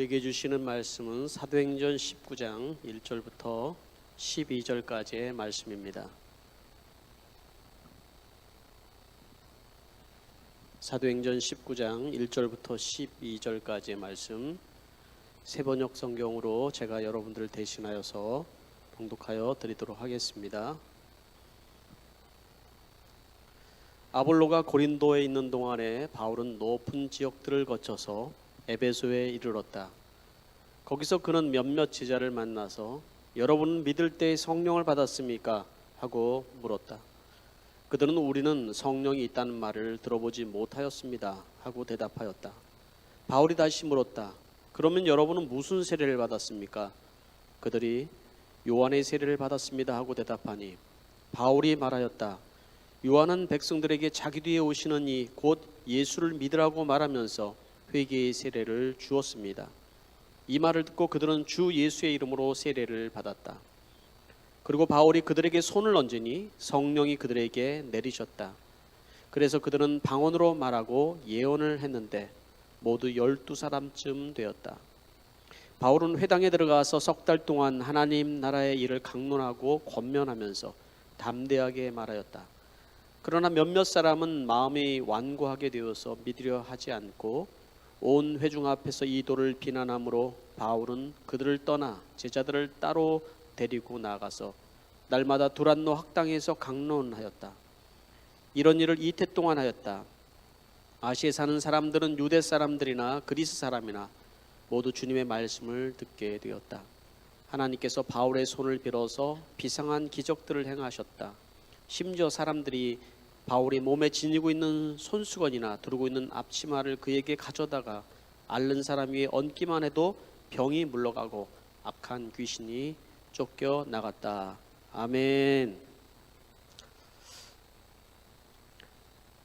우리에게 주시는 말씀은 사도행전 19장 1절부터 12절까지의 말씀입니다. 사도행전 19장 1절부터 12절까지의 말씀, 새번역 성경으로 제가 여러분들을 대신하여서 봉독하여 드리도록 하겠습니다. 아볼로가 고린도에 있는 동안에 바울은 높은 지역들을 거쳐서 에베소에 이르렀다. 거기서 그는 몇몇 제자를 만나서 여러분은 믿을 때 성령을 받았습니까? 하고 물었다. 그들은 우리는 성령이 있다는 말을 들어보지 못하였습니다. 하고 대답하였다. 바울이 다시 물었다. 그러면 여러분은 무슨 세례를 받았습니까? 그들이 요한의 세례를 받았습니다. 하고 대답하니 바울이 말하였다. 요한은 백성들에게 자기 뒤에 오시는 이 곧 예수를 믿으라고 말하면서 회개의 세례를 주었습니다. 이 말을 듣고 그들은 주 예수의 이름으로 세례를 받았다. 그리고 바울이 그들에게 손을 얹으니 성령이 그들에게 내리셨다. 그래서 그들은 방언으로 말하고 예언을 했는데 모두 12사람쯤 되었다. 바울은 회당에 들어가서 석 달 동안 하나님 나라의 일을 강론하고 권면하면서 담대하게 말하였다. 그러나 몇몇 사람은 마음이 완고하게 되어서 믿으려 하지 않고 온 회중 앞에서 이 도를 비난함으로 바울은 그들을 떠나 제자들을 따로 데리고 나가서 날마다 두란노 학당에서 강론하였다. 이런 일을 이태 동안 하였다. 아시아에 사는 사람들은 유대 사람들이나 그리스 사람이나 모두 주님의 말씀을 듣게 되었다. 하나님께서 바울의 손을 빌어서 비상한 기적들을 행하셨다. 심지어 사람들이 바울이 몸에 지니고 있는 손수건이나 두르고 있는 앞치마를 그에게 가져다가 앓는 사람 위에 얹기만 해도 병이 물러가고 악한 귀신이 쫓겨 나갔다. 아멘.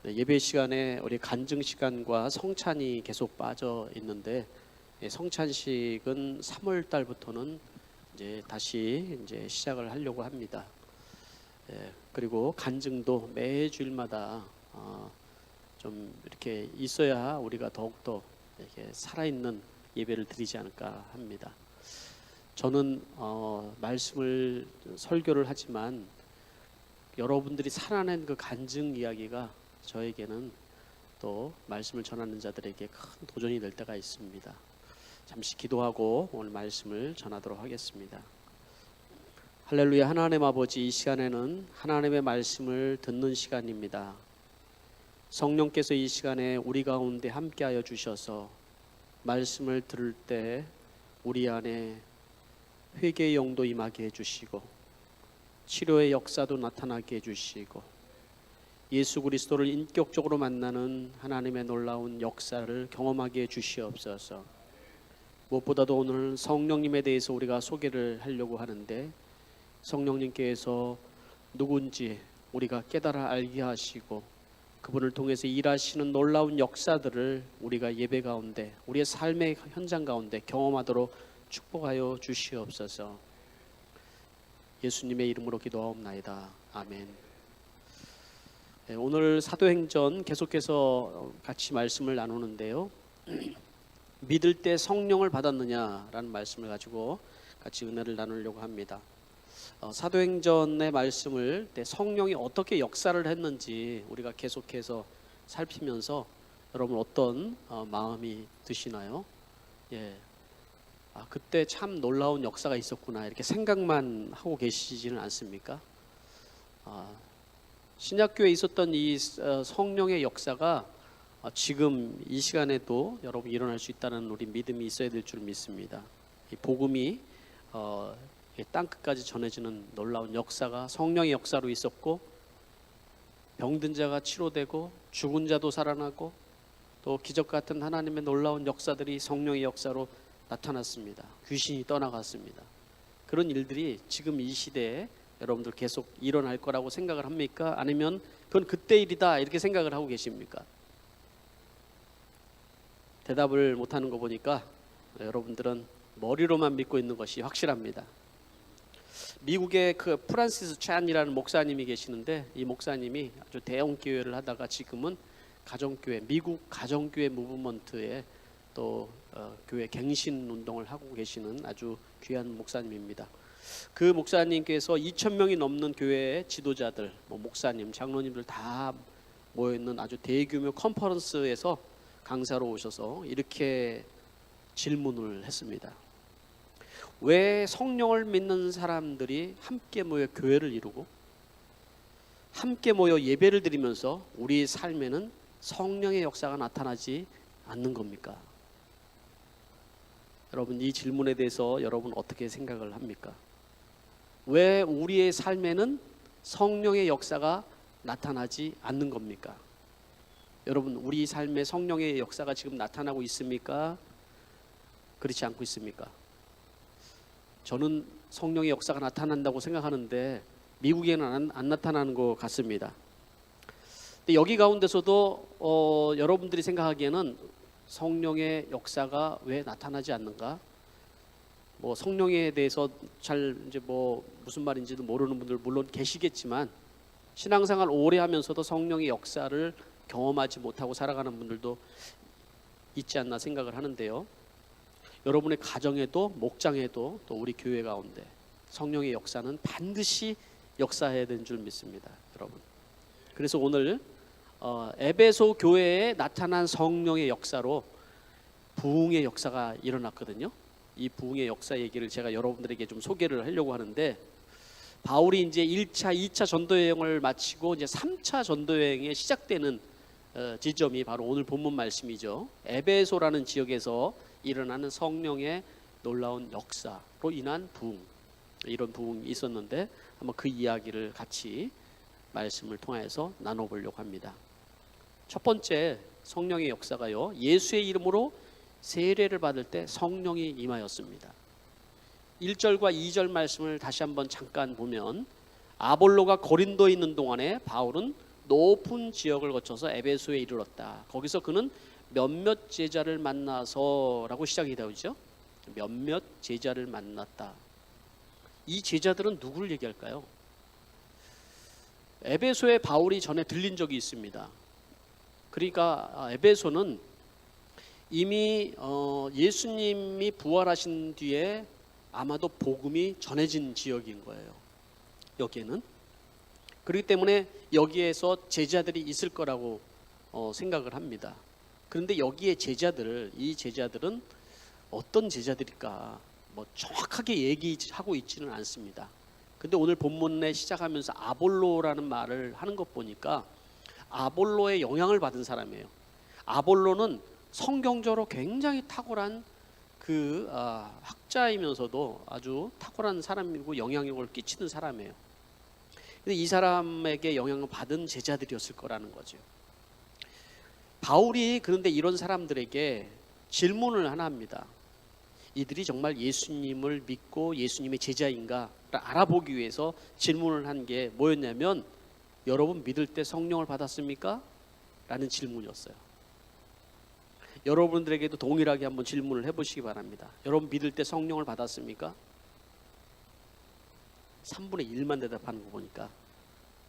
예배 시간에 우리 간증 시간과 성찬이 계속 빠져 있는데 성찬식은 3월 달부터는 이제 다시 시작을 하려고 합니다. 그리고 간증도 매 주일마다 좀 이렇게 있어야 우리가 더욱더 이렇게 살아있는 예배를 드리지 않을까 합니다. 저는 말씀을 설교를 하지만 여러분들이 살아낸 그 간증 이야기가 저에게는 또 말씀을 전하는 자들에게 큰 도전이 될 때가 있습니다. 잠시 기도하고 오늘 말씀을 전하도록 하겠습니다. 할렐루야. 하나님 아버지, 이 시간에는 하나님의 말씀을 듣는 시간입니다. 성령께서 이 시간에 우리 가운데 함께하여 주셔서 말씀을 들을 때 우리 안에 회개의 영도 임하게 해주시고 치료의 역사도 나타나게 해주시고 예수 그리스도를 인격적으로 만나는 하나님의 놀라운 역사를 경험하게 해주시옵소서. 무엇보다도 오늘 성령님에 대해서 우리가 소개를 하려고 하는데 성령님께서 누군지 우리가 깨달아 알게 하시고 그분을 통해서 일하시는 놀라운 역사들을 우리가 예배 가운데 우리의 삶의 현장 가운데 경험하도록 축복하여 주시옵소서. 예수님의 이름으로 기도하옵나이다. 아멘. 오늘 사도행전 계속해서 같이 말씀을 나누는데요. 믿을 때 성령을 받았느냐라는 말씀을 가지고 같이 은혜를 나누려고 합니다. 사도행전의 말씀을 성령이 어떻게 역사를 했는지 우리가 계속해서 살피면서 여러분 어떤 마음이 드시나요? 그때 참 놀라운 역사가 있었구나 이렇게 생각만 하고 계시지는 않습니까? 신약교회에 있었던 이 성령의 역사가 지금 이 시간에도 여러분 일어날 수 있다는 우리 믿음이 있어야 될 줄 믿습니다. 이 복음이 땅끝까지 전해지는 놀라운 역사가 성령의 역사로 있었고 병든 자가 치료되고 죽은 자도 살아나고 또 기적 같은 하나님의 놀라운 역사들이 성령의 역사로 나타났습니다. 귀신이 떠나갔습니다. 그런 일들이 지금 이 시대에 여러분들 계속 일어날 거라고 생각을 합니까? 아니면 그건 그때 일이다 이렇게 생각을 하고 계십니까? 대답을 못하는 거 보니까 여러분들은 머리로만 믿고 있는 것이 확실합니다. 미국의 그 프란시스 찬이라는 목사님이 계시는데 이 목사님이 아주 대형 교회를 하다가 지금은 가정교회, 미국 가정교회 무브먼트의 또 교회 갱신 운동을 하고 계시는 아주 귀한 목사님입니다. 그 목사님께서 2,000명이 넘는 교회의 지도자들, 목사님, 장로님들 다 모여있는 아주 대규모 컨퍼런스에서 강사로 오셔서 이렇게 질문을 했습니다. 왜 성령을 믿는 사람들이 함께 모여 교회를 이루고 함께 모여 예배를 드리면서 우리 삶에는 성령의 역사가 나타나지 않는 겁니까? 여러분, 이 질문에 대해서 여러분 어떻게 생각을 합니까? 왜 우리의 삶에는 성령의 역사가 나타나지 않는 겁니까? 여러분, 우리 삶에 성령의 역사가 지금 나타나고 있습니까? 그렇지 않고 있습니까? 저는 성령의 역사가 나타난다고 생각하는데 미국에는 안 나타나는 것 같습니다. 근데 여기 가운데서도 여러분들이 생각하기에는 성령의 역사가 왜 나타나지 않는가? 성령에 대해서 잘 이제 무슨 말인지도 모르는 분들 물론 계시겠지만 신앙생활 오래 하면서도 성령의 역사를 경험하지 못하고 살아가는 분들도 있지 않나 생각을 하는데요. 여러분의 가정에도 목장에도 또 우리 교회 가운데 성령의 역사는 반드시 역사해야 되는 줄 믿습니다, 여러분. 그래서 오늘 에베소 교회에 나타난 성령의 역사로 부흥의 역사가 일어났거든요. 이 부흥의 역사 얘기를 제가 여러분들에게 좀 소개를 하려고 하는데, 바울이 이제 1차, 2차 전도 여행을 마치고 이제 3차 전도 여행에 시작되는 지점이 바로 오늘 본문 말씀이죠. 에베소라는 지역에서 일어나는 성령의 놀라운 역사로 인한 부흥, 이런 부흥이 있었는데 한번 그 이야기를 같이 말씀을 통해서 나눠보려고 합니다. 첫 번째 성령의 역사가요, 예수의 이름으로 세례를 받을 때 성령이 임하였습니다. 1절과 2절 말씀을 다시 한번 잠깐 보면, 아볼로가 고린도에 있는 동안에 바울은 높은 지역을 거쳐서 에베소에 이르렀다. 거기서 그는 몇몇 제자를 만나서라고 시작이 되죠. 몇몇 제자를 만났다. 이 제자들은 누구를 얘기할까요? 에베소에 바울이 전에 들린 적이 있습니다. 그러니까 에베소는 이미 예수님이 부활하신 뒤에 아마도 복음이 전해진 지역인 거예요, 여기에는. 그렇기 때문에 여기에서 제자들이 있을 거라고 생각을 합니다. 그런데 여기에 이 제자들은 어떤 제자들일까 정확하게 얘기하고 있지는 않습니다. 근데 오늘 본문에 시작하면서 아볼로라는 말을 하는 것 보니까 아볼로의 영향을 받은 사람이에요. 아볼로는 성경적으로 굉장히 탁월한 학자이면서도 아주 탁월한 사람이고 영향력을 끼치는 사람이에요. 근데 이 사람에게 영향을 받은 제자들이었을 거라는 거죠. 바울이 그런데 이런 사람들에게 질문을 하나 합니다. 이들이 정말 예수님을 믿고 예수님의 제자인가 알아보기 위해서 질문을 한 게 뭐였냐면, 여러분 믿을 때 성령을 받았습니까? 라는 질문이었어요. 여러분들에게도 동일하게 한번 질문을 해보시기 바랍니다. 여러분 믿을 때 성령을 받았습니까? 3분의 1만 대답하는 거 보니까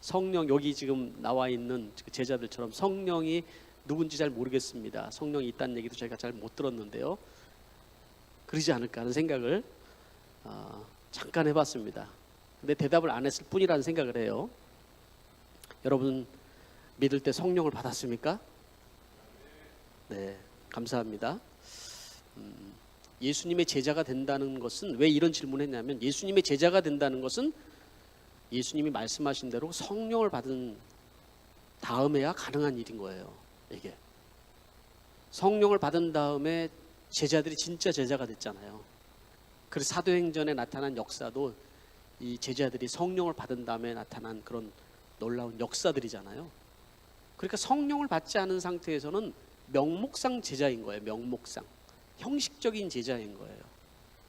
성령, 여기 지금 나와 있는 제자들처럼 성령이 누군지 잘 모르겠습니다, 성령이 있다는 얘기도 저희가 잘 못 들었는데요, 그러지 않을까 하는 생각을 잠깐 해봤습니다. 근데 대답을 안 했을 뿐이라는 생각을 해요. 여러분 믿을 때 성령을 받았습니까? 네, 감사합니다. 예수님의 제자가 된다는 것은, 왜 이런 질문을 했냐면, 예수님의 제자가 된다는 것은 예수님이 말씀하신 대로 성령을 받은 다음에야 가능한 일인 거예요. 이게 성령을 받은 다음에 제자들이 진짜 제자가 됐잖아요. 그래서 사도행전에 나타난 역사도 이 제자들이 성령을 받은 다음에 나타난 그런 놀라운 역사들이잖아요. 그러니까 성령을 받지 않은 상태에서는 명목상 제자인 거예요. 명목상 형식적인 제자인 거예요.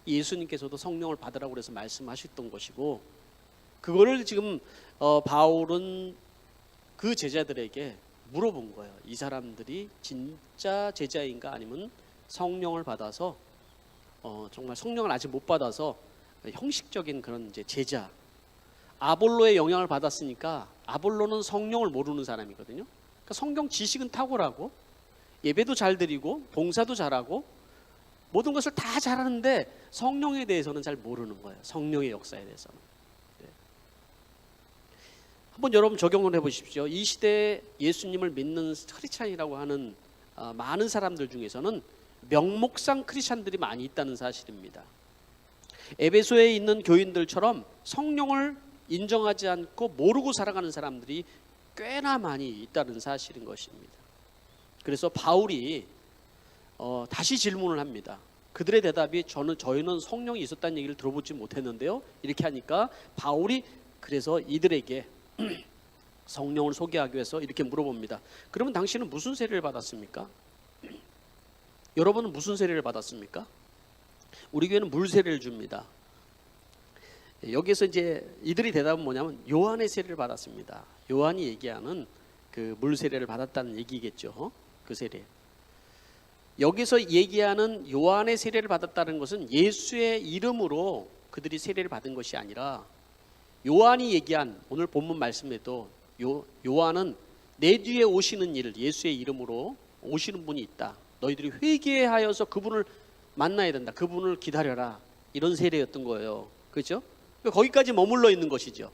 예수님께서도 성령을 받으라고 그래서 말씀하셨던 것이고, 그거를 지금 바울은 그 제자들에게 물어본 거예요. 이 사람들이 진짜 제자인가, 아니면 성령을 받아서 정말 성령을 아직 못 받아서 형식적인 그런 이제 제자. 아볼로의 영향을 받았으니까 아볼로는 성령을 모르는 사람이거든요. 그러니까 성경 지식은 탁월하고 예배도 잘 드리고 봉사도 잘하고 모든 것을 다 잘하는데 성령에 대해서는 잘 모르는 거예요. 성령의 역사에 대해서는. 네. 한번 여러분 적용을 해보십시오. 이 시대에 예수님을 믿는 크리스찬이라고 하는 많은 사람들 중에서는 명목상 크리스찬들이 많이 있다는 사실입니다. 에베소에 있는 교인들처럼 성령을 인정하지 않고 모르고 살아가는 사람들이 꽤나 많이 있다는 사실인 것입니다. 그래서 바울이 다시 질문을 합니다. 그들의 대답이 저희는 성령이 있었다는 얘기를 들어보지 못했는데요. 이렇게 하니까 바울이 그래서 이들에게 성령을 소개하기 위해서 이렇게 물어봅니다. 그러면 당신은 무슨 세례를 받았습니까? 여러분은 무슨 세례를 받았습니까? 우리 교회는 물 세례를 줍니다. 여기서 이제 이들이 대답은 뭐냐면 요한의 세례를 받았습니다. 요한이 얘기하는 그 물 세례를 받았다는 얘기겠죠. 그 세례. 여기서 얘기하는 요한의 세례를 받았다는 것은 예수의 이름으로 그들이 세례를 받은 것이 아니라 요한이 얘기한 오늘 본문 말씀에도 요한은 내 뒤에 오시는 이를 예수의 이름으로 오시는 분이 있다. 너희들이 회개하여서 그분을 만나야 된다. 그분을 기다려라. 이런 세례였던 거예요. 그렇죠? 거기까지 머물러 있는 것이죠.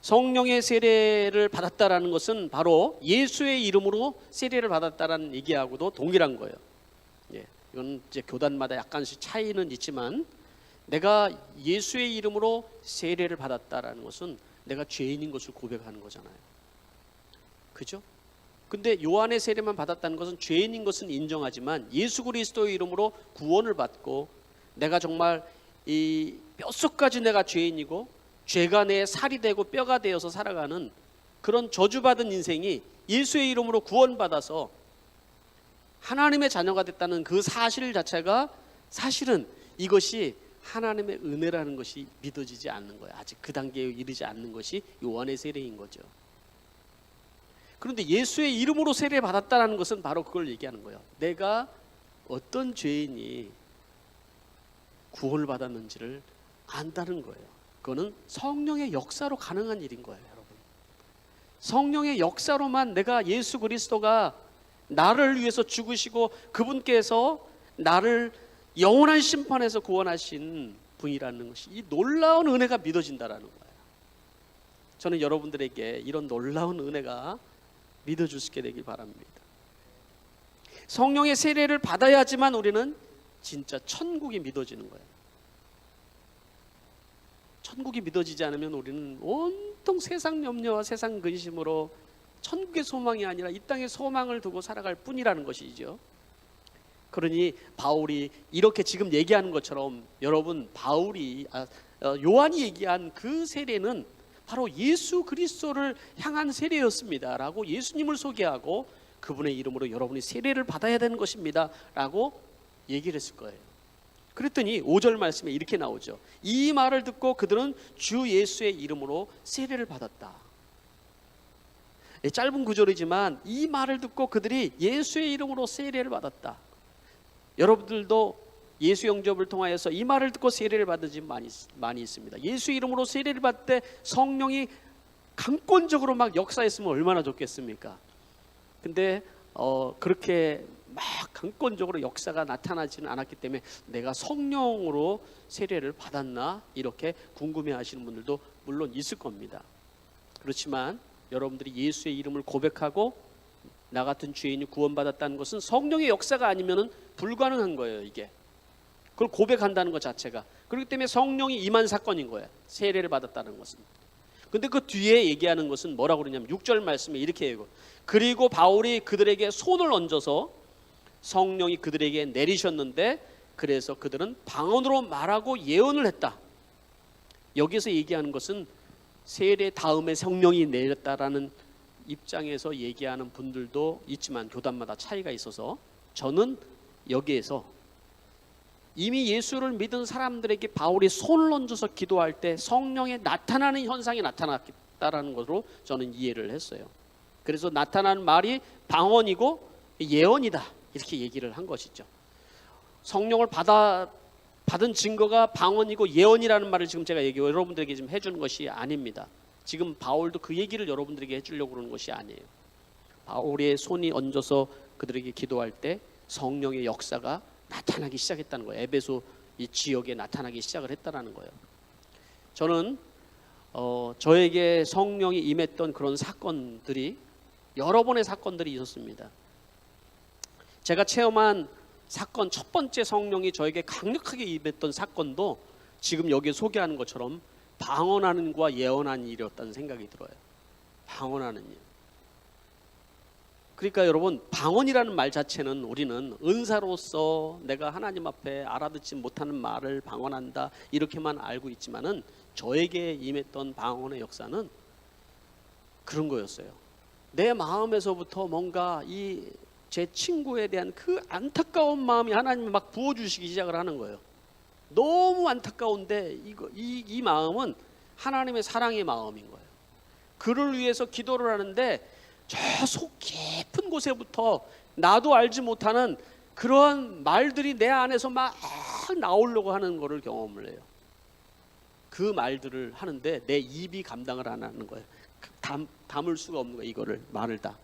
성령의 세례를 받았다라는 것은 바로 예수의 이름으로 세례를 받았다라는 얘기하고도 동일한 거예요. 예, 이건 이제 교단마다 약간씩 차이는 있지만 내가 예수의 이름으로 세례를 받았다라는 것은 내가 죄인인 것을 고백하는 거잖아요. 그죠? 근데 요한의 세례만 받았다는 것은 죄인인 것은 인정하지만 예수 그리스도의 이름으로 구원을 받고 내가 정말 이 뼛속까지 내가 죄인이고 죄가 내 살이 되고 뼈가 되어서 살아가는 그런 저주받은 인생이 예수의 이름으로 구원받아서 하나님의 자녀가 됐다는 그 사실 자체가 사실은 이것이 하나님의 은혜라는 것이 믿어지지 않는 거예요. 아직 그 단계에 이르지 않는 것이 요한의 세례인 거죠. 그런데 예수의 이름으로 세례 받았다는 것은 바로 그걸 얘기하는 거예요. 내가 어떤 죄인이 구원을 받았는지를 안다는 거예요. 그거는 성령의 역사로 가능한 일인 거예요, 여러분. 성령의 역사로만 내가 예수 그리스도가 나를 위해서 죽으시고 그분께서 나를 영원한 심판에서 구원하신 분이라는 것이 이 놀라운 은혜가 믿어진다라는 거예요. 저는 여러분들에게 이런 놀라운 은혜가 믿어줄 수 있게 되길 바랍니다. 성령의 세례를 받아야지만 우리는 진짜 천국이 믿어지는 거예요. 천국이 믿어지지 않으면 우리는 온통 세상 염려와 세상 근심으로 천국의 소망이 아니라 이 땅의 소망을 두고 살아갈 뿐이라는 것이죠. 그러니 바울이 이렇게 지금 얘기하는 것처럼 여러분 요한이 얘기한 그 세례는 바로 예수 그리스도를 향한 세례였습니다 라고 예수님을 소개하고 그분의 이름으로 여러분이 세례를 받아야 되는 것입니다 라고 얘기를 했을 거예요. 그랬더니 5절 말씀에 이렇게 나오죠. 이 말을 듣고 그들은 주 예수의 이름으로 세례를 받았다. 짧은 구절이지만 이 말을 듣고 그들이 예수의 이름으로 세례를 받았다. 여러분들도 예수 영접을 통하여서 이 말을 듣고 세례를 받은 집 많이 있습니다. 예수 이름으로 세례를 받을 때 성령이 강권적으로 막 역사했으면 얼마나 좋겠습니까? 근데 그렇게 막 강권적으로 역사가 나타나지는 않았기 때문에 내가 성령으로 세례를 받았나 이렇게 궁금해하시는 분들도 물론 있을 겁니다. 그렇지만 여러분들이 예수의 이름을 고백하고 나 같은 죄인이 구원받았다는 것은 성령의 역사가 아니면 불가능한 거예요. 이게 그걸 고백한다는 것 자체가. 그렇기 때문에 성령이 임한 사건인 거예요. 세례를 받았다는 것은. 근데 그 뒤에 얘기하는 것은 뭐라고 그러냐면 6절 말씀에 이렇게 얘기해요. 그리고 바울이 그들에게 손을 얹어서 성령이 그들에게 내리셨는데 그래서 그들은 방언으로 말하고 예언을 했다. 여기서 얘기하는 것은 세례 다음에 성령이 내렸다라는 입장에서 얘기하는 분들도 있지만 교단마다 차이가 있어서 저는 여기에서 이미 예수를 믿은 사람들에게 바울이 손을 얹어서 기도할 때 성령의 나타나는 현상이 나타났다라는 것으로 저는 이해를 했어요. 그래서 나타난 말이 방언이고 예언이다 이렇게 얘기를 한 것이죠. 성령을 받은 증거가 방언이고 예언이라는 말을 지금 제가 여러분들에게 지금 해주는 것이 아닙니다. 지금 바울도 그 얘기를 여러분들에게 해주려고 그러는 것이 아니에요. 바울의 손이 얹어서 그들에게 기도할 때 성령의 역사가 나타나기 시작했다는 거예요. 에베소 이 지역에 나타나기 시작을 했다는 거예요. 저는 저에게 성령이 임했던 그런 사건들이 여러 번의 사건들이 있었습니다. 제가 체험한 사건, 첫 번째 성령이 저에게 강력하게 임했던 사건도 지금 여기에 소개하는 것처럼 방언하는 과 예언하는 일이었다는 생각이 들어요. 방언하는 일. 그러니까 여러분, 방언이라는 말 자체는 우리는 은사로서 내가 하나님 앞에 알아듣지 못하는 말을 방언한다 이렇게만 알고 있지만은 저에게 임했던 방언의 역사는 그런 거였어요. 내 마음에서부터 뭔가 이 제 친구에 대한 그 안타까운 마음이 하나님이 막 부어주시기 시작을 하는 거예요. 너무 안타까운데 이 마음은 하나님의 사랑의 마음인 거예요. 그를 위해서 기도를 하는데 저 속 깊은 곳에부터 나도 알지 못하는 그런 말들이 내 안에서 막 나오려고 하는 거를 경험을 해요. 그 말들을 하는데 내 입이 감당을 안 하는 거예요. 담을 수가 없는 거예요. 이거를 말을 다.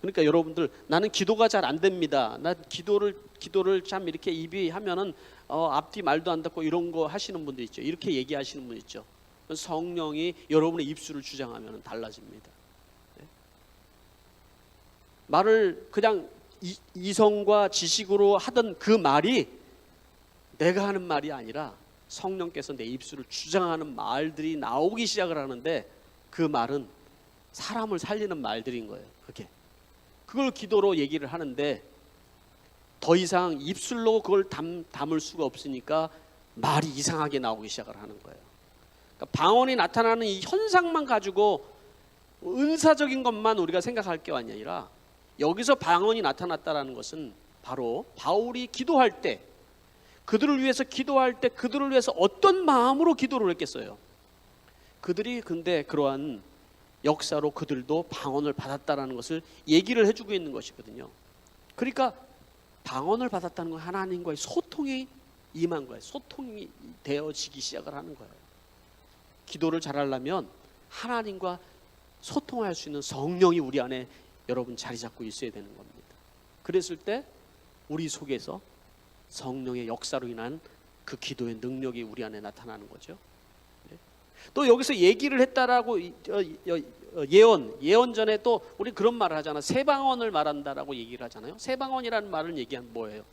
그러니까 여러분들, 나는 기도가 잘 안 됩니다. 나 기도를 참 이렇게 입이 하면은 앞뒤 말도 안 닿고 이런 거 하시는 분들 있죠. 이렇게 얘기하시는 분 있죠. 성령이 여러분의 입술을 주장하면 달라집니다. 네? 말을 그냥 이성과 지식으로 하던 그 말이 내가 하는 말이 아니라 성령께서 내 입술을 주장하는 말들이 나오기 시작을 하는데 그 말은 사람을 살리는 말들인 거예요. 그걸 기도로 얘기를 하는데 더 이상 입술로 그걸 담을 수가 없으니까 말이 이상하게 나오기 시작을 하는 거예요. 그러니까 방언이 나타나는 이 현상만 가지고 은사적인 것만 우리가 생각할 게 아니라 여기서 방언이 나타났다는 것은 바로 바울이 기도할 때, 그들을 위해서 기도할 때 그들을 위해서 어떤 마음으로 기도를 했겠어요. 그들이 근데 그러한 역사로 그들도 방언을 받았다는 것을 얘기를 해주고 있는 것이거든요. 그러니까 방언을 받았다는 건 하나님과의 소통이 임한 거예요. 소통이 되어지기 시작을 하는 거예요. 기도를 잘하려면 하나님과 소통할 수 있는 성령이 우리 안에 여러분 자리 잡고 있어야 되는 겁니다. 그랬을 때 우리 속에서 성령의 역사로 인한 그 기도의 능력이 우리 안에 나타나는 거죠. 또 여기서 얘기를 했다라고 예언 전에 또 우리 그런 말을 하잖아. 새 방언을 말한다라고 얘기를 하잖아요. 새 방언이라는 말을 얘기하면 뭐예요?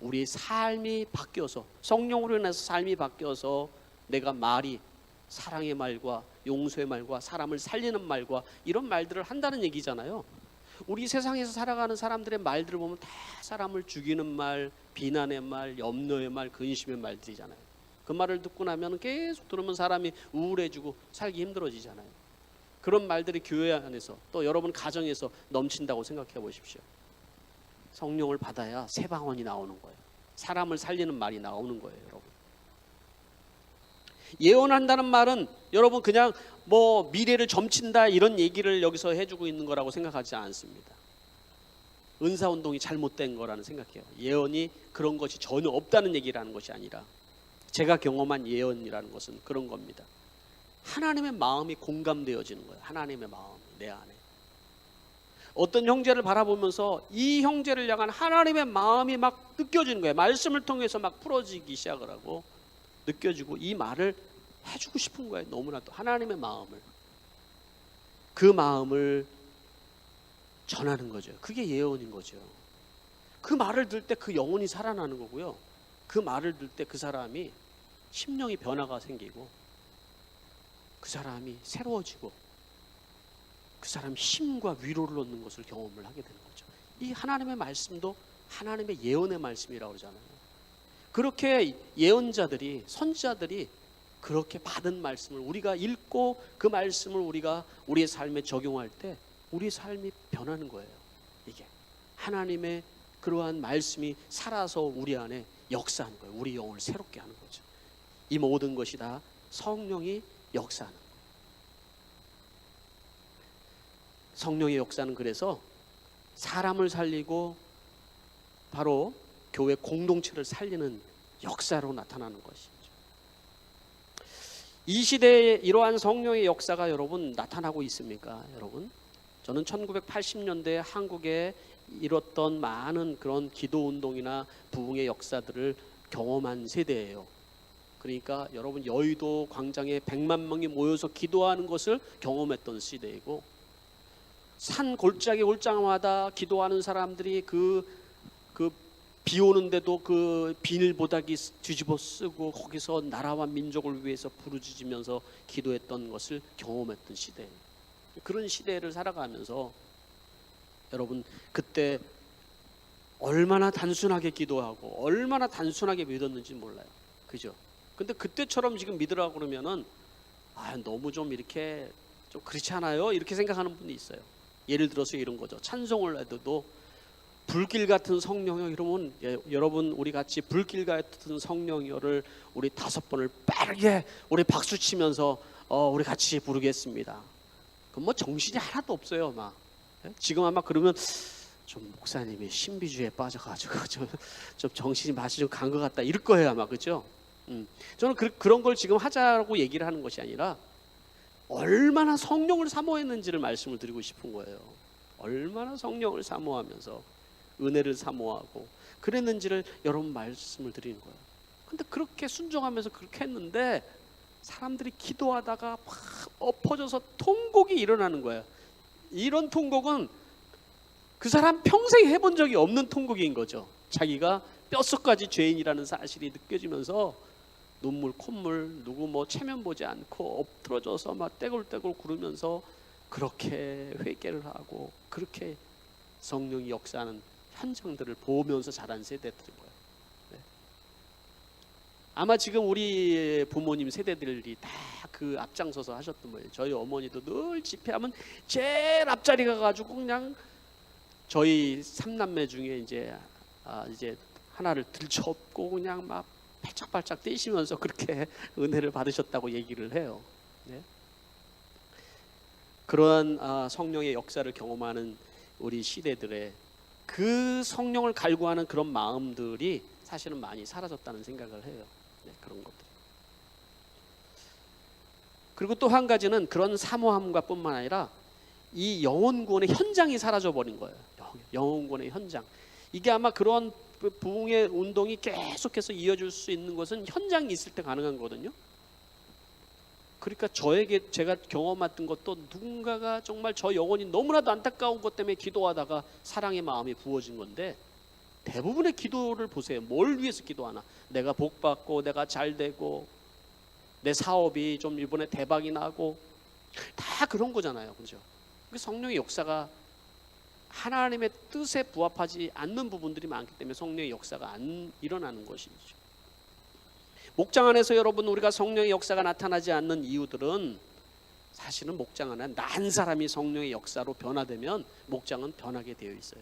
우리의 삶이 바뀌어서, 성령으로 인해서 삶이 바뀌어서 내가 말이 사랑의 말과 용서의 말과 사람을 살리는 말과 이런 말들을 한다는 얘기잖아요. 우리 세상에서 살아가는 사람들의 말들을 보면 다 사람을 죽이는 말, 비난의 말, 염려의 말, 근심의 말들이잖아요. 그 말을 듣고 나면 계속 들으면 사람이 우울해지고 살기 힘들어지잖아요. 그런 말들이 교회 안에서 또 여러분 가정에서 넘친다고 생각해 보십시오. 성령을 받아야 새 방언이 나오는 거예요. 사람을 살리는 말이 나오는 거예요, 여러분. 예언한다는 말은 여러분 그냥 뭐 미래를 점친다 이런 얘기를 여기서 해주고 있는 거라고 생각하지 않습니다. 은사운동이 잘못된 거라는 생각해요. 예언이 그런 것이 전혀 없다는 얘기라는 것이 아니라 제가 경험한 예언이라는 것은 그런 겁니다. 하나님의 마음이 공감되어지는 거예요. 하나님의 마음이 내 안에. 어떤 형제를 바라보면서 이 형제를 향한 하나님의 마음이 막 느껴지는 거예요. 말씀을 통해서 막 풀어지기 시작을 하고 느껴지고 이 말을 해주고 싶은 거예요. 너무나도 하나님의 마음을. 그 마음을 전하는 거죠. 그게 예언인 거죠. 그 말을 들을 때 그 영혼이 살아나는 거고요. 그 말을 들을 때 그 사람이 심령이 변화가 생기고 그 사람이 새로워지고 그 사람이 힘과 위로를 얻는 것을 경험을 하게 되는 거죠. 이 하나님의 말씀도 하나님의 예언의 말씀이라고 그러잖아요. 그렇게 예언자들이, 선지자들이 그렇게 받은 말씀을 우리가 읽고 그 말씀을 우리가 우리의 삶에 적용할 때 우리의 삶이 변하는 거예요. 이게 하나님의 그러한 말씀이 살아서 우리 안에 역사하는 거예요. 우리 영혼을 새롭게 하는 거죠. 이 모든 것이 다 성령이 역사하는 거예요. 성령의 역사는 그래서 사람을 살리고 바로 교회 공동체를 살리는 역사로 나타나는 것이죠. 이 시대에 이러한 성령의 역사가 여러분 나타나고 있습니까? 여러분, 저는 1980년대 한국에 일었던 많은 그런 기도 운동이나 부흥의 역사들을 경험한 세대예요. 그러니까 여러분 여의도 광장에 100만 명이 모여서 기도하는 것을 경험했던 시대이고, 산 골짜기 올장마다 기도하는 사람들이 그 비 오는데도 그 비닐보다기 뒤집어 쓰고 거기서 나라와 민족을 위해서 부르짖으면서 기도했던 것을 경험했던 시대. 그런 시대를 살아가면서 여러분 그때 얼마나 단순하게 기도하고 얼마나 단순하게 믿었는지 몰라요. 그죠? 근데 그때처럼 지금 믿으라고 그러면은 너무 좀 이렇게 좀 그렇지 않아요? 이렇게 생각하는 분이 있어요. 예를 들어서 이런 거죠. 찬송을 해도 불길 같은 성령여 이러면, 여러분 우리 같이 불길 같은 성령여를 우리 5번을 빠르게 우리 박수 치면서 우리 같이 부르겠습니다. 그럼 뭐 정신이 하나도 없어요. 막 지금 아마 그러면 좀 목사님이 신비주의에 빠져가지고 좀 정신이 맛이 좀 간 것 같다 이럴 거예요 아마. 그죠? 저는 그런 걸 지금 하자고 얘기를 하는 것이 아니라 얼마나 성령을 사모했는지를 말씀을 드리고 싶은 거예요. 얼마나 성령을 사모하면서 은혜를 사모하고 그랬는지를 여러분 말씀을 드리는 거예요. 근데 그렇게 순종하면서 그렇게 했는데 사람들이 기도하다가 막 엎어져서 통곡이 일어나는 거예요. 이런 통곡은 그 사람 평생 해본 적이 없는 통곡인 거죠. 자기가 뼛속까지 죄인이라는 사실이 느껴지면서 눈물 콧물 누구 뭐 체면 보지 않고 엎드러져서 막 떼굴떼굴 구르면서 그렇게 회개를 하고 그렇게 성령이 역사하는 현장들을 보면서 자란 세대들인 거예요. 네. 아마 지금 우리 부모님 세대들이 다 그 앞장서서 하셨던 거예요. 저희 어머니도 늘 집회하면 제일 앞자리 가가지고 그냥 저희 3남매 중에 이제 하나를 들쳐업고 그냥 막 발짝발짝 뛰시면서 그렇게 은혜를 받으셨다고 얘기를 해요. 네. 그러한 성령의 역사를 경험하는 우리 시대들의 그 성령을 갈구하는 그런 마음들이 사실은 많이 사라졌다는 생각을 해요. 네, 그런 것들. 그리고 또 한 가지는 그런 사모함과 뿐만 아니라 이 영혼 구원의 현장이 사라져 버린 거예요. 영혼 구원의 현장. 이게 아마 그런 부흥의 운동이 계속해서 이어질 수 있는 것은 현장이 있을 때 가능한 거거든요. 그러니까 제가 경험했던 것도 누군가가 정말 저 영혼이 너무나도 안타까운 것 때문에 기도하다가 사랑의 마음이 부어진 건데, 대부분의 기도를 보세요. 뭘 위해서 기도하나? 내가 복 받고 내가 잘 되고 내 사업이 좀 이번에 대박이 나고 다 그런 거잖아요. 그죠? 성령의 역사가 하나님의 뜻에 부합하지 않는 부분들이 많기 때문에 성령의 역사가 안 일어나는 것이죠. 목장 안에서 여러분 우리가 성령의 역사가 나타나지 않는 이유들은 사실은 목장 안에 난 사람이 성령의 역사로 변화되면 목장은 변하게 되어 있어요.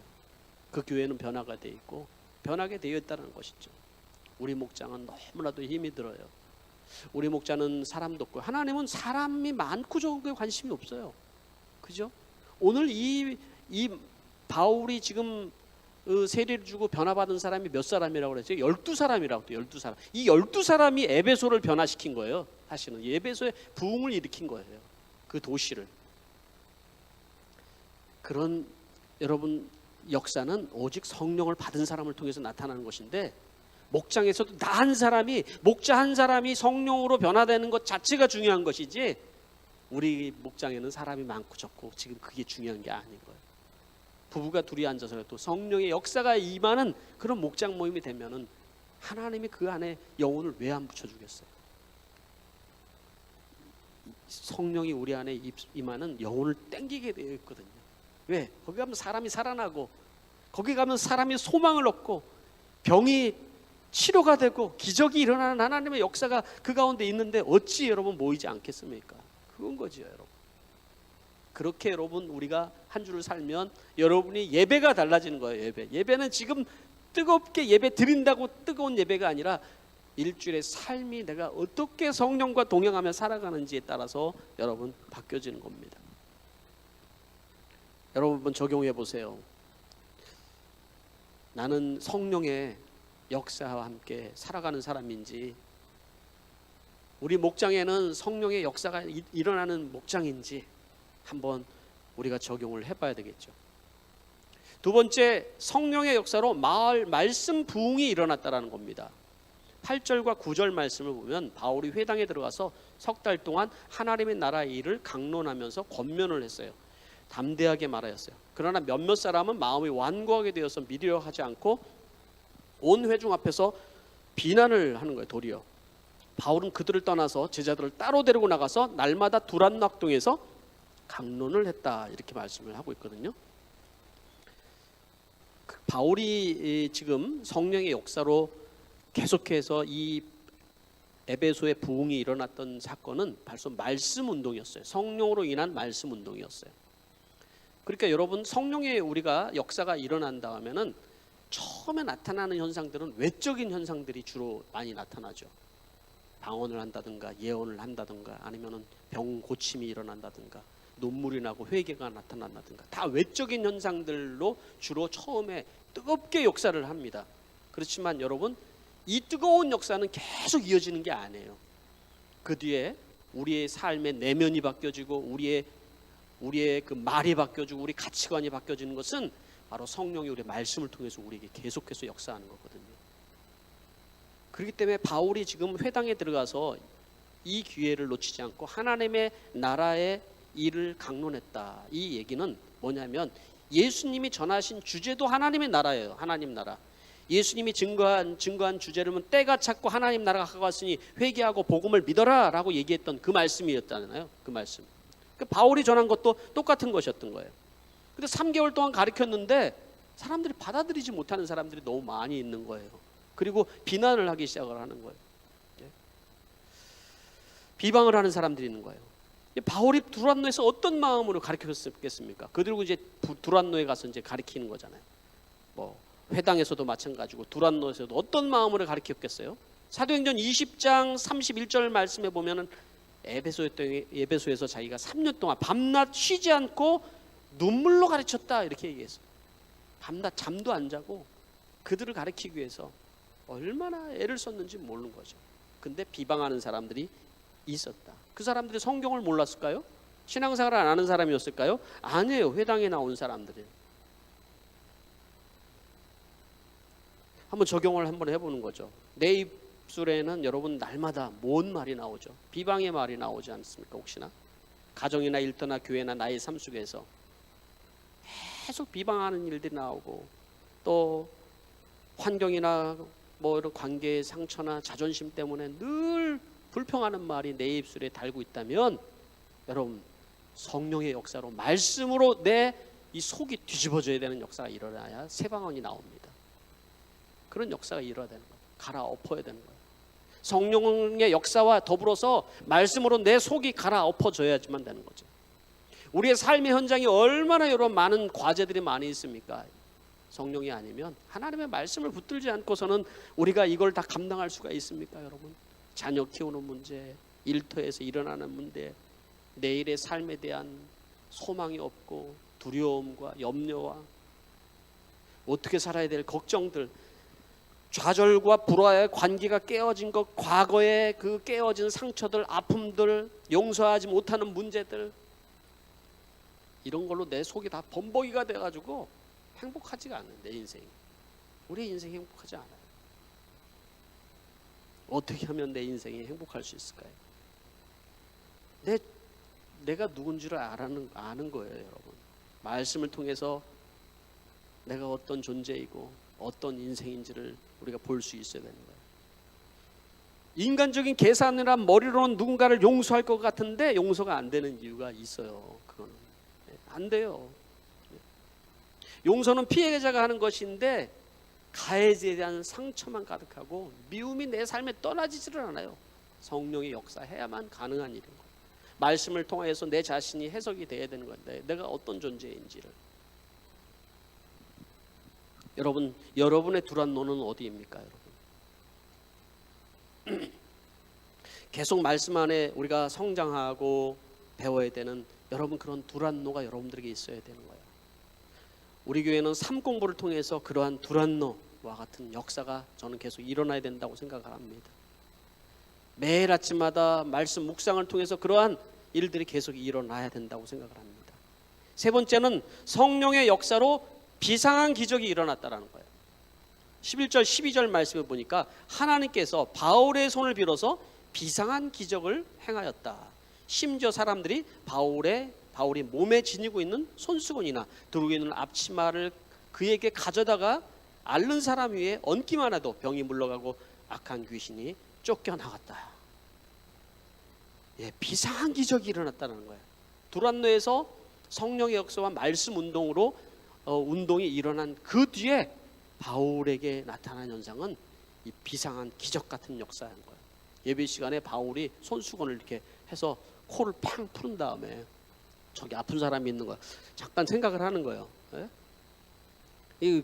그 교회는 변화가 되어 있고 변하게 되어 있다는 것이죠. 우리 목장은 너무나도 힘이 들어요. 우리 목자는 사람도 없고, 하나님은 사람이 많고 적은에 관심이 없어요. 그죠? 오늘 이 바울이 지금 세례를 주고 변화받은 사람이 몇 사람이라고 그랬어요? 12사람이라고. 12사람. 이 12사람이 에베소를 변화시킨 거예요. 사실은 에베소에 부흥을 일으킨 거예요. 그 도시를. 그런 여러분 역사는 오직 성령을 받은 사람을 통해서 나타나는 것인데, 목장에서도 나 한 사람이, 목자 한 사람이 성령으로 변화되는 것 자체가 중요한 것이지, 우리 목장에는 사람이 많고 적고 지금 그게 중요한 게 아닌 거예요. 부부가 둘이 앉아서라도 성령의 역사가 임하는 그런 목장 모임이 되면은 하나님이 그 안에 영혼을 왜 안 붙여주겠어요? 성령이 우리 안에 임하는 영혼을 땡기게 되어 있거든요. 왜? 거기 가면 사람이 살아나고, 거기 가면 사람이 소망을 얻고, 병이 치료가 되고, 기적이 일어나는 하나님의 역사가 그 가운데 있는데 어찌 여러분 모이지 않겠습니까? 그건 거지요, 여러분. 그렇게 여러분 우리가 한 주를 살면 여러분이 예배가 달라지는 거예요. 예배는 지금 뜨겁게 예배 드린다고 뜨거운 예배가 아니라 일주일의 삶이 내가 어떻게 성령과 동행하며 살아가는지에 따라서 여러분 바뀌어지는 겁니다. 여러분 한번 적용해 보세요. 나는 성령의 역사와 함께 살아가는 사람인지, 우리 목장에는 성령의 역사가 일어나는 목장인지 한번 우리가 적용을 해봐야 되겠죠. 두 번째, 성령의 역사로 말씀 부흥이 일어났다라는 겁니다. 8절과 9절 말씀을 보면 바울이 회당에 들어가서 석 달 동안 하나님의 나라의 일을 강론하면서 권면을 했어요. 담대하게 말하였어요. 그러나 몇몇 사람은 마음이 완고하게 되어서 믿으려 하지 않고 온 회중 앞에서 비난을 하는 거예요. 도리어 바울은 그들을 떠나서 제자들을 따로 데리고 나가서 날마다 두란노학동에서 강론을 했다, 이렇게 말씀을 하고 있거든요. 바울이 지금 성령의 역사로 계속해서 이 에베소의 부흥이 일어났던 사건은 벌써 말씀 운동이었어요. 성령으로 인한 말씀 운동이었어요. 그러니까 여러분, 성령의 우리가 역사가 일어난다 하면은 처음에 나타나는 현상들은 외적인 현상들이 주로 많이 나타나죠. 방언을 한다든가 예언을 한다든가 아니면은 병 고침이 일어난다든가 눈물이 나고 회개가 나타난다든가 다 외적인 현상들로 주로 처음에 뜨겁게 역사를 합니다. 그렇지만 여러분, 이 뜨거운 역사는 계속 이어지는 게 아니에요. 그 뒤에 우리의 삶의 내면이 바뀌어지고 우리의 그 말이 바뀌어지고 우리 가치관이 바뀌어지는 것은 바로 성령이 우리의 말씀을 통해서 우리에게 계속해서 역사하는 거거든요. 그렇기 때문에 바울이 지금 회당에 들어가서 이 기회를 놓치지 않고 하나님의 나라의 일을 강론했다. 이 얘기는 뭐냐면 예수님이 전하신 주제도 하나님의 나라예요. 하나님 나라. 예수님이 증거한 주제를 때가 찼고 하나님 나라가 가까웠으니 회개하고 복음을 믿어라 라고 얘기했던 그 말씀이었잖아요. 그 말씀. 그 바울이 전한 것도 똑같은 것이었던 거예요. 근데 3개월 동안 가르쳤는데 사람들이 받아들이지 못하는 사람들이 너무 많이 있는 거예요. 그리고 비난을 하기 시작을 하는 거예요. 비방을 하는 사람들이 있는 거예요. 바울이 두란노에서 어떤 마음으로 가르쳤겠습니까? 그들고 이제 두란노에 가서 이제 가르치는 거잖아요. 뭐 회당에서도 마찬가지고 두란노에서도 어떤 마음으로 가르쳤겠어요? 사도행전 20장 31절 말씀에 보면은 에베소에서 자기가 3년 동안 밤낮 쉬지 않고 눈물로 가르쳤다, 이렇게 얘기했어요. 밤낮 잠도 안 자고 그들을 가르치기 위해서 얼마나 애를 썼는지 모르는 거죠. 근데 비방하는 사람들이 있었다. 그 사람들이 성경을 몰랐을까요? 신앙생활을 안 하는 사람이었을까요? 아니에요. 회당에 나온 사람들이에요. 한번 적용을 한번 해보는 거죠. 내 입술에는 여러분 날마다 뭔 말이 나오죠? 비방의 말이 나오지 않습니까? 혹시나 가정이나 일터나 교회나 나의 삶 속에서 계속 비방하는 일들이 나오고 또 환경이나 뭐 이런 관계의 상처나 자존심 때문에 늘 불평하는 말이 내 입술에 달고 있다면 여러분, 성령의 역사로 말씀으로 내 이 속이 뒤집어져야 되는 역사가 일어나야 새 방언이 나옵니다. 그런 역사가 일어나야 되는 거예요. 갈아엎어야 되는 거예요. 성령의 역사와 더불어서 말씀으로 내 속이 갈아엎어져야지만 되는 거죠. 우리의 삶의 현장이 얼마나 여러분 많은 과제들이 많이 있습니까? 성령이 아니면 하나님의 말씀을 붙들지 않고서는 우리가 이걸 다 감당할 수가 있습니까, 여러분? 자녀 키우는 문제, 일터에서 일어나는 문제, 내일의 삶에 대한 소망이 없고 두려움과 염려와 어떻게 살아야 될 걱정들, 좌절과 불화의 관계가 깨어진 것, 과거의 그 깨어진 상처들, 아픔들, 용서하지 못하는 문제들, 이런 걸로 내 속이 다 범벅이가 돼가지고 행복하지가 않아요. 내 인생이. 우리의 인생이 행복하지 않아요. 어떻게 하면 내 인생이 행복할 수 있을까요? 내가 누군지를 아는 거예요, 여러분. 말씀을 통해서 내가 어떤 존재이고 어떤 인생인지를 우리가 볼 수 있어야 되는 거예요. 인간적인 계산이란 머리로는 누군가를 용서할 것 같은데 용서가 안 되는 이유가 있어요. 그거는 안 돼요. 용서는 피해자가 하는 것인데 가해자에 대한 상처만 가득하고 미움이 내 삶에 떠나지지를 않아요. 성령의 역사해야만 가능한 일인 거예요. 말씀을 통해서 내 자신이 해석이 돼야 되는 건데 내가 어떤 존재인지를. 여러분의 두란노는 어디입니까, 여러분? 계속 말씀 안에 우리가 성장하고 배워야 되는 여러분 그런 두란노가 여러분들에게 있어야 되는 거예요. 우리 교회는 삶 공부를 통해서 그러한 두란노와 같은 역사가 저는 계속 일어나야 된다고 생각을 합니다. 매일 아침마다 말씀 묵상을 통해서 그러한 일들이 계속 일어나야 된다고 생각을 합니다. 세 번째는 성령의 역사로 비상한 기적이 일어났다라는 거예요. 11절 12절 말씀을 보니까 하나님께서 바울의 손을 빌어서 비상한 기적을 행하였다. 심지어 사람들이 바울이 몸에 지니고 있는 손수건이나 두르고 있는 앞치마를 그에게 가져다가 앓는 사람 위에 얹기만 해도 병이 물러가고 악한 귀신이 쫓겨나갔다. 비상한 기적이 일어났다는 거예요. 두란노에서 성령의 역사와 말씀 운동으로 운동이 일어난 그 뒤에 바울에게 나타난 현상은 이 비상한 기적 같은 역사인 거예요. 예배 시간에 바울이 손수건을 이렇게 해서 코를 팡 푸른 다음에 저기 아픈 사람이 있는 거야. 잠깐 생각을 하는 거예요. 이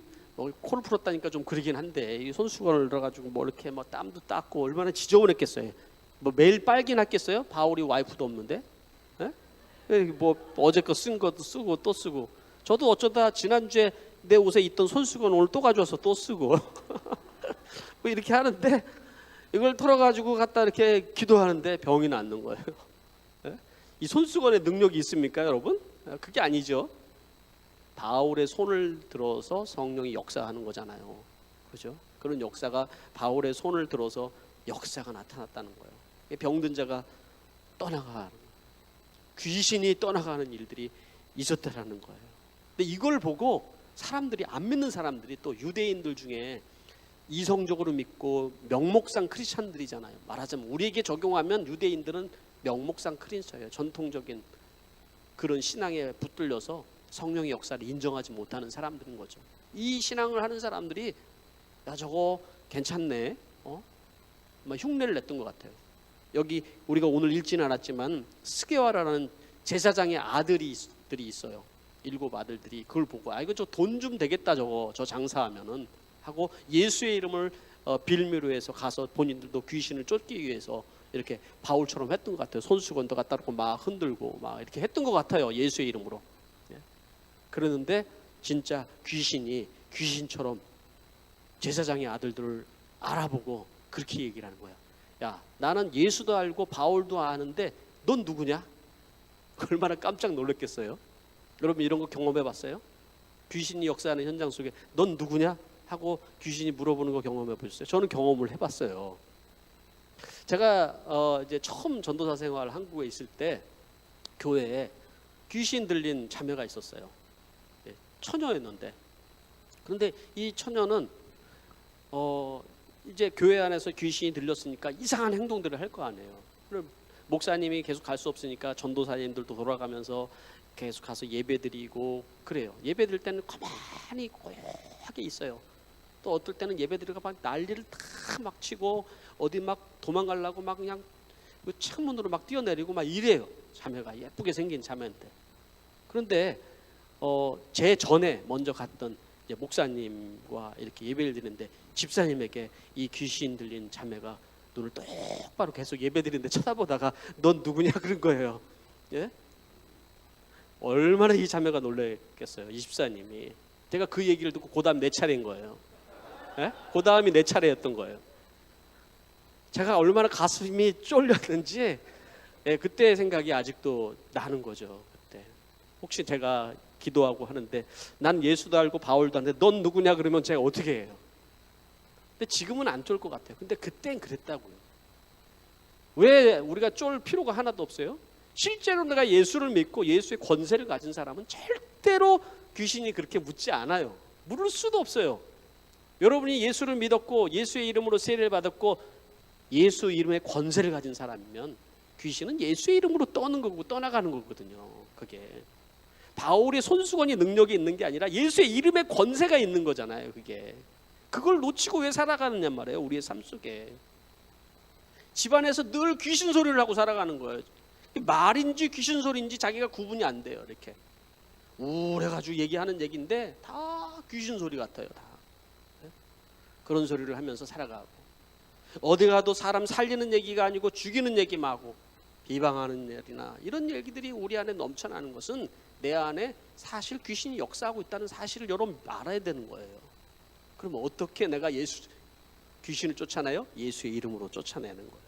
코를 풀었다니까 좀 그러긴 한데 이 손수건을 들어가지고 뭐 이렇게 뭐 땀도 닦고 얼마나 지저분했겠어요. 뭐 매일 빨긴 했겠어요? 바울이 와이프도 없는데. 뭐 어제 거 쓴 것도 쓰고 또 쓰고. 저도 어쩌다 지난주에 내 옷에 있던 손수건 오늘 또 가져와서 또 쓰고 뭐 이렇게 하는데 이걸 털어가지고 갖다 이렇게 기도하는데 병이 낫는 거예요. 이 손수건에 능력이 있습니까, 여러분? 그게 아니죠. 바울의 손을 들어서 성령이 역사하는 거잖아요. 그죠? 그런 역사가 바울의 손을 들어서 역사가 나타났다는 거예요. 병든 자가 떠나가는, 귀신이 떠나가는 일들이 있었다라는 거예요. 근데 이걸 보고 사람들이, 안 믿는 사람들이, 또 유대인들 중에 이성적으로 믿고 명목상 크리스찬들이잖아요. 말하자면 우리에게 적용하면 유대인들은 명목상 크리스찬이에요. 전통적인 그런 신앙에 붙들려서 성령의 역사를 인정하지 못하는 사람들인 거죠. 이 신앙을 하는 사람들이 야 저거 괜찮네, 막 흉내를 냈던 것 같아요. 여기 우리가 오늘 읽지는 않았지만 스게와라는 제사장의 아들들이 있어요. 7 아들들이 그걸 보고 이거 저 돈 좀 되겠다, 저거 저 장사하면은 하고 예수의 이름을 빌미로 해서 가서 본인들도 귀신을 쫓기 위해서 이렇게 바울처럼 했던 것 같아요. 손수건도 갖다 놓고 막 흔들고 막 이렇게 했던 것 같아요, 예수의 이름으로. 그러는데 진짜 귀신이 귀신처럼 제사장의 아들들을 알아보고 그렇게 얘기를 하는 거야. 야, 나는 예수도 알고 바울도 아는데 넌 누구냐? 얼마나 깜짝 놀랐겠어요. 여러분 이런 거 경험해 봤어요? 귀신이 역사하는 현장 속에 넌 누구냐? 하고 귀신이 물어보는 거 경험해 보셨어요? 저는 경험을 해봤어요. 제가 이제 처음 전도사 생활 한국에 있을 때 교회에 귀신 들린 자매가 있었어요. 처녀였는데, 그런데 이 처녀는 이제 교회 안에서 귀신이 들렸으니까 이상한 행동들을 할 거 아니에요. 그럼 목사님이 계속 갈 수 없으니까 전도사님들도 돌아가면서 계속 가서 예배드리고 그래요. 예배드릴 때는 가만히 고요하게 있어요. 또 어떨 때는 예배드리고 막 난리를 다 막 치고 어디 막 도망가려고 막 그냥 창문으로 막 뛰어내리고 막 이래요. 자매가 예쁘게 생긴 자매인데. 그런데 제 전에 먼저 갔던 이제 목사님과 이렇게 예배를 드리는데 집사님에게 이 귀신 들린 자매가 눈을 똑바로 계속 예배드리는데 쳐다보다가 넌 누구냐 그런 거예요. 예? 얼마나 이 자매가 놀랐겠어요, 이 집사님이. 제가 그 얘기를 듣고 그 다음 내 차례인 거예요. 예? 그 다음이 내 차례였던 거예요. 제가 얼마나 가슴이 쫄렸는지 그때 생각이 아직도 나는 거죠. 그때 혹시 제가 기도하고 하는데 난 예수도 알고 바울도 아는데 넌 누구냐 그러면 제가 어떻게 해요? 근데 지금은 안 쫄 것 같아요. 근데 그땐 그랬다고요. 왜 우리가 쫄 필요가 하나도 없어요? 실제로 내가 예수를 믿고 예수의 권세를 가진 사람은 절대로 귀신이 그렇게 묻지 않아요. 물을 수도 없어요. 여러분이 예수를 믿었고 예수의 이름으로 세례를 받았고 예수 이름의 권세를 가진 사람이면 귀신은 예수의 이름으로 떠는 거고 떠나가는 거거든요. 그게 바울의 손수건이 능력이 있는 게 아니라 예수의 이름의 권세가 있는 거잖아요. 그걸 놓치고 왜 살아가느냐 말이에요. 우리의 삶 속에 집안에서 늘 귀신 소리를 하고 살아가는 거예요. 말인지 귀신 소리인지 자기가 구분이 안 돼요. 이렇게 우울해가지고 얘기하는 얘기인데 다 귀신 소리 같아요. 다 그런 소리를 하면서 살아가고 어디 가도 사람 살리는 얘기가 아니고 죽이는 얘기만 하고 비방하는 일이나 이런 얘기들이 우리 안에 넘쳐나는 것은 내 안에 사실 귀신이 역사하고 있다는 사실을 여러분 알아야 되는 거예요. 그럼 어떻게 내가 귀신을 쫓아내요? 예수의 이름으로 쫓아내는 거예요.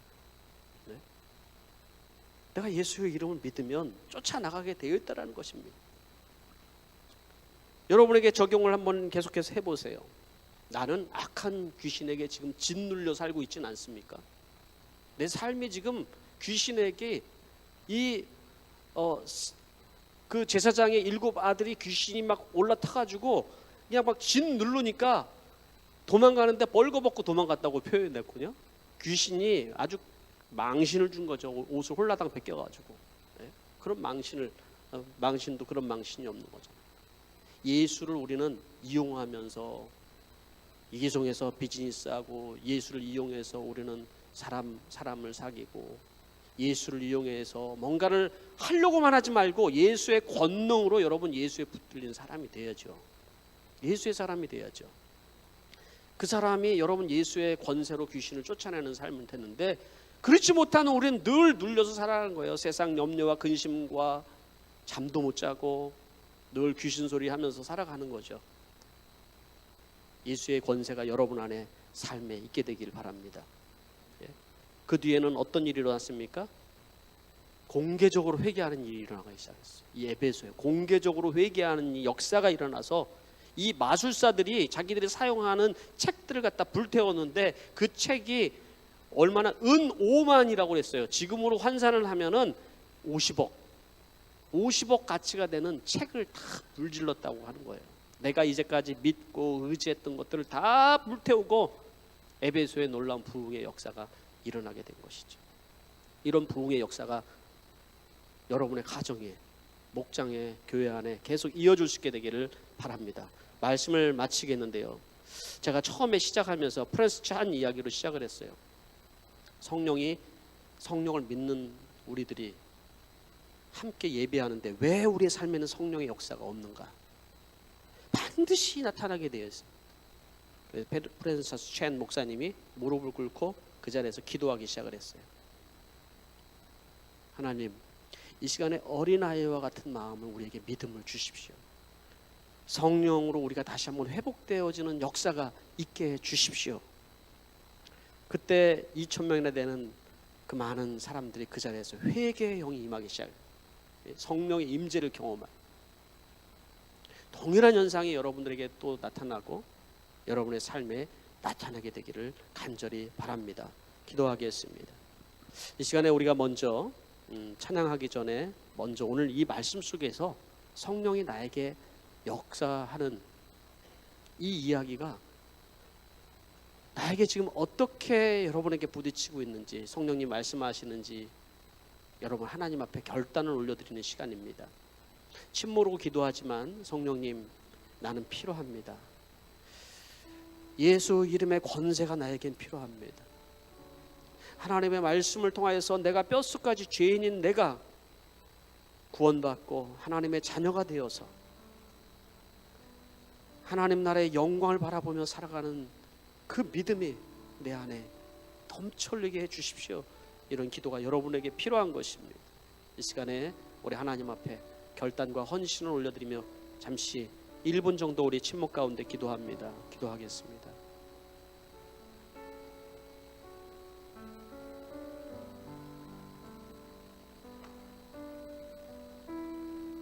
네? 내가 예수의 이름을 믿으면 쫓아나가게 되어 있다는 것입니다. 여러분에게 적용을 한번 계속해서 해보세요. 나는 악한 귀신에게 지금 짓눌려 살고 있지는 않습니까? 내 삶이 지금 귀신에게 그 제사장의 7 아들이 귀신이 막 올라타가지고 그냥 막 짓누르니까 도망가는데 벌거벗고 도망갔다고 표현했거든요. 귀신이 아주 망신을 준 거죠. 옷을 홀라당 벗겨가지고. 그런 망신도 그런 망신이 없는 거죠. 예수를 우리는 이용하면서 이기송에서 비즈니스하고, 예수를 이용해서 우리는 사람을 사귀고, 예수를 이용해서 뭔가를 하려고만 하지 말고 예수의 권능으로 여러분 예수에 붙들린 사람이 돼야죠. 예수의 사람이 돼야죠. 그 사람이 여러분 예수의 권세로 귀신을 쫓아내는 삶을 됐는데, 그렇지 못한 우리는 늘 눌려서 살아가는 거예요. 세상 염려와 근심과 잠도 못 자고 늘 귀신 소리 하면서 살아가는 거죠. 예수의 권세가 여러분 안에 삶에 있게 되길 바랍니다. 그 뒤에는 어떤 일이 일어났습니까? 공개적으로 회개하는 일이 일어나기 시작했어요. 이 에베소에 공개적으로 회개하는 이 역사가 일어나서 이 마술사들이 자기들이 사용하는 책들을 갖다 불태웠는데, 그 책이 얼마나 은 5만이라고 그랬어요. 지금으로 환산을 하면은 50억 가치가 되는 책을 다 불질렀다고 하는 거예요. 내가 이제까지 믿고 의지했던 것들을 다 불태우고 에베소의 놀라운 부흥의 역사가 일어나게 된 것이죠. 이런 부흥의 역사가 여러분의 가정에, 목장에, 교회 안에 계속 이어질 수 있게 되기를 바랍니다. 말씀을 마치겠는데요, 제가 처음에 시작하면서 프랜스 찬 이야기로 시작을 했어요. 성령을 믿는 우리들이 함께 예배하는데 왜 우리의 삶에는 성령의 역사가 없는가? 반드시 나타나게 되어 있습니다. 프랜스 찬 목사님이 무릎을 꿇고 그 자리에서 기도하기 시작을 했어요. 하나님, 이 시간에 어린아이와 같은 마음을 우리에게 믿음을 주십시오. 성령으로 우리가 다시 한번 회복되어지는 역사가 있게 해 주십시오. 그때 2,000명이나 되는 그 많은 사람들이 그 자리에서 회개의 영이 임하기 시작해요. 성령의 임재를 경험한 동일한 현상이 여러분들에게 또 나타나고 여러분의 삶에 나타나게 되기를 간절히 바랍니다. 기도하겠습니다. 이 시간에 우리가 먼저 찬양하기 전에 먼저 오늘 이 말씀 속에서 성령이 나에게 역사하는 이 이야기가 나에게 지금 어떻게 여러분에게 부딪히고 있는지, 성령님 말씀하시는지 여러분 하나님 앞에 결단을 올려드리는 시간입니다. 침모로 기도하지만 성령님, 나는 필요합니다. 예수 이름의 권세가 나에겐 필요합니다. 하나님의 말씀을 통하여서 내가 뼛속까지 죄인인 내가 구원받고 하나님의 자녀가 되어서 하나님 나라의 영광을 바라보며 살아가는 그 믿음이 내 안에 넘쳐흘리게 해주십시오. 이런 기도가 여러분에게 필요한 것입니다. 이 시간에 우리 하나님 앞에 결단과 헌신을 올려드리며 잠시 1분 정도 우리 침묵 가운데 기도합니다. 기도하겠습니다.